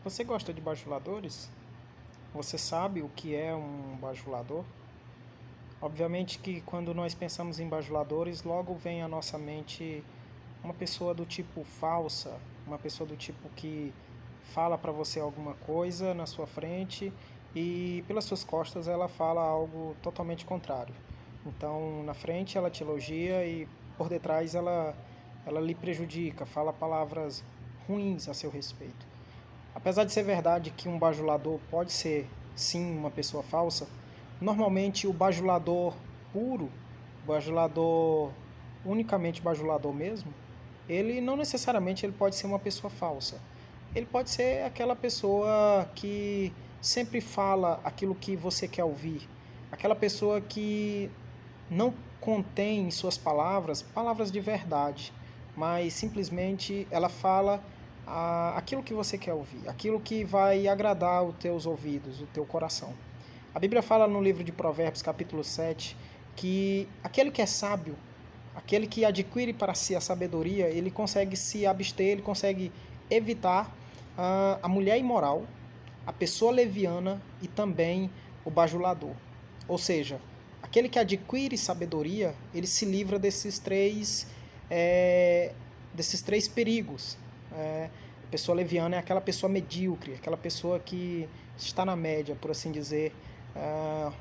Você gosta de bajuladores? Você sabe o que é um bajulador? Obviamente que quando nós pensamos em bajuladores, logo vem à nossa mente uma pessoa do tipo falsa, uma pessoa do tipo que fala para você alguma coisa na sua frente e pelas suas costas ela fala algo totalmente contrário. Então, na frente ela te elogia e por detrás ela lhe prejudica, fala palavras ruins a seu respeito. Apesar de ser verdade que um bajulador pode ser sim uma pessoa falsa, normalmente o bajulador puro, o bajulador unicamente bajulador mesmo, ele não necessariamente ele pode ser uma pessoa falsa. Ele pode ser aquela pessoa que sempre fala aquilo que você quer ouvir, aquela pessoa que não contém em suas palavras palavras de verdade, mas simplesmente ela fala aquilo que você quer ouvir, aquilo que vai agradar os teus ouvidos, o teu coração. A Bíblia fala no livro de Provérbios, capítulo 7, que aquele que é sábio, aquele que adquire para si a sabedoria, ele consegue se abster, ele consegue evitar a mulher imoral, a pessoa leviana e também o bajulador. Ou seja, aquele que adquire sabedoria, ele se livra desses três perigos. A pessoa leviana é aquela pessoa medíocre, aquela pessoa que está na média, por assim dizer.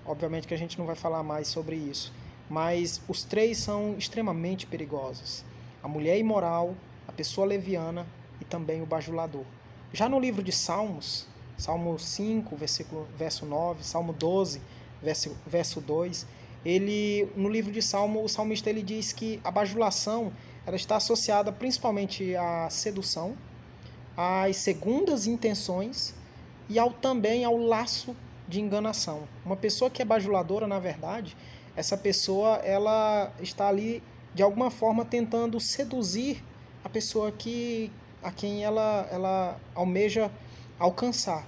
Obviamente que a gente não vai falar mais sobre isso, mas os três são extremamente perigosos. A mulher imoral, a pessoa leviana e também o bajulador. Já no livro de Salmos, Salmo 5, verso 9, Salmo 12, verso 2, no livro de Salmo, o salmista ele diz que a bajulação ela está associada principalmente à sedução, às segundas intenções e também ao laço de enganação. Uma pessoa que é bajuladora, na verdade, essa pessoa ela está ali de alguma forma tentando seduzir a pessoa a quem ela almeja alcançar.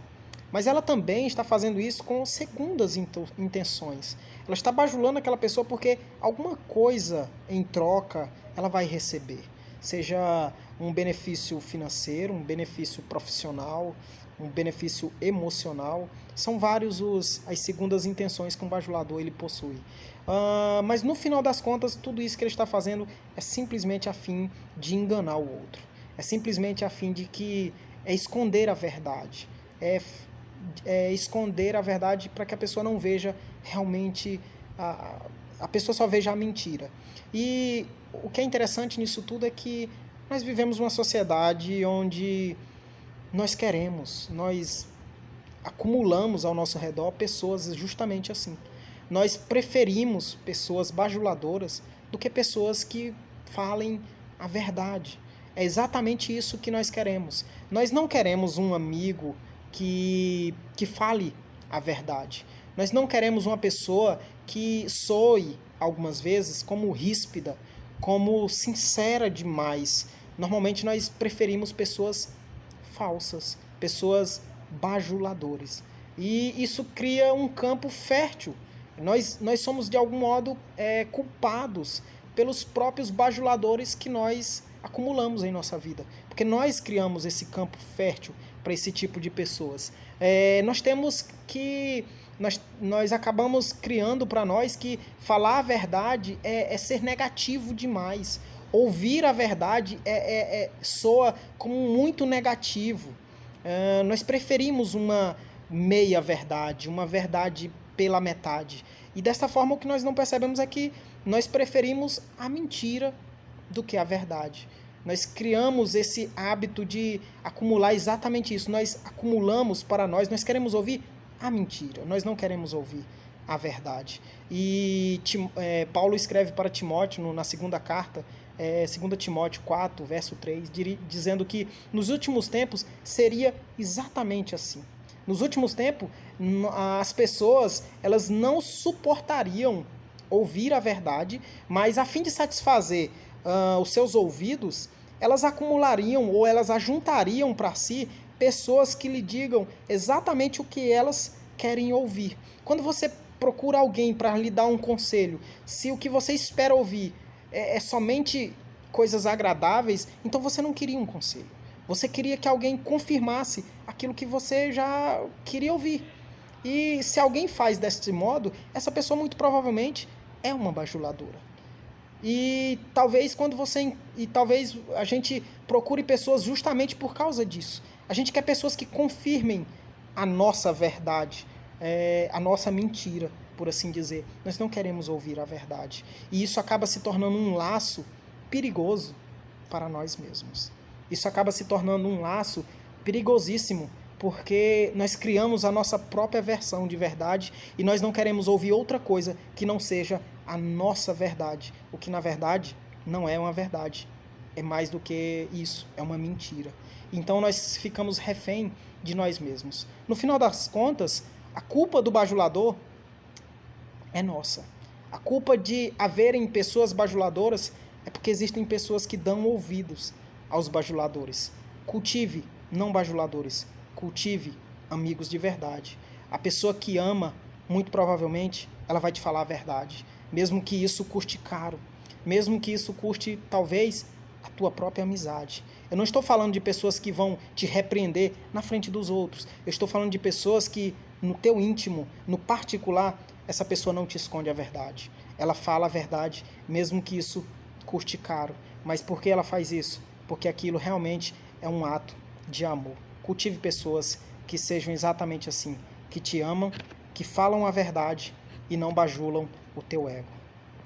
Mas ela também está fazendo isso com segundas intenções. Ela está bajulando aquela pessoa porque alguma coisa em troca ela vai receber. Seja um benefício financeiro, um benefício profissional, um benefício emocional. São vários as segundas intenções que um bajulador ele possui. Mas no final das contas, tudo isso que ele está fazendo é simplesmente a fim de enganar o outro. É simplesmente a fim de esconder a verdade. Esconder a verdade para que a pessoa não veja realmente, a pessoa só veja a mentira. E o que é interessante nisso tudo é que nós vivemos uma sociedade onde nós acumulamos ao nosso redor pessoas justamente assim. Nós preferimos pessoas bajuladoras do que pessoas que falem a verdade. É exatamente isso que nós queremos. Nós não queremos um amigo que fale a verdade. Nós não queremos uma pessoa que soe, algumas vezes, como ríspida, como sincera demais. Normalmente nós preferimos pessoas falsas, pessoas bajuladores. E isso cria um campo fértil. Nós somos, de algum modo, culpados pelos próprios bajuladores que nós acumulamos em nossa vida. Porque nós criamos esse campo fértil para esse tipo de pessoas. Nós acabamos criando para nós que falar a verdade é ser negativo demais. Ouvir a verdade soa como muito negativo. Nós preferimos uma meia verdade, uma verdade pela metade. E dessa forma o que nós não percebemos é que nós preferimos a mentira do que a verdade. Nós criamos esse hábito de acumular exatamente isso. Nós acumulamos para nós queremos ouvir a mentira, nós não queremos ouvir a verdade. E Paulo escreve para Timóteo na segunda carta, 2 Timóteo 4, verso 3, dizendo que nos últimos tempos seria exatamente assim. Nos últimos tempos, as pessoas elas não suportariam ouvir a verdade, mas a fim de satisfazer os seus ouvidos, elas acumulariam ou elas ajuntariam para si pessoas que lhe digam exatamente o que elas querem ouvir. Quando você procura alguém para lhe dar um conselho, se o que você espera ouvir é somente coisas agradáveis, então você não queria um conselho. Você queria que alguém confirmasse aquilo que você já queria ouvir. E se alguém faz desse modo, essa pessoa muito provavelmente é uma bajuladora. E talvez a gente procure pessoas justamente por causa disso. A gente quer pessoas que confirmem a nossa verdade, a nossa mentira, por assim dizer. Nós não queremos ouvir a verdade. E isso acaba se tornando um laço perigoso para nós mesmos. Isso acaba se tornando um laço perigosíssimo, porque nós criamos a nossa própria versão de verdade e nós não queremos ouvir outra coisa que não seja a nossa verdade, o que na verdade não é uma verdade, é mais do que isso, é uma mentira. Então nós ficamos refém de nós mesmos. No final das contas, a culpa do bajulador é nossa. A culpa de haverem pessoas bajuladoras é porque existem pessoas que dão ouvidos aos bajuladores. Cultive não bajuladores, cultive amigos de verdade. A pessoa que ama, muito provavelmente, ela vai te falar a verdade, mesmo que isso custe caro, mesmo que isso custe, talvez, a tua própria amizade. Eu não estou falando de pessoas que vão te repreender na frente dos outros. Eu estou falando de pessoas que, no teu íntimo, no particular, essa pessoa não te esconde a verdade. Ela fala a verdade, mesmo que isso custe caro. Mas por que ela faz isso? Porque aquilo realmente é um ato de amor. Cultive pessoas que sejam exatamente assim, que te amam, que falam a verdade e não bajulam o teu ego.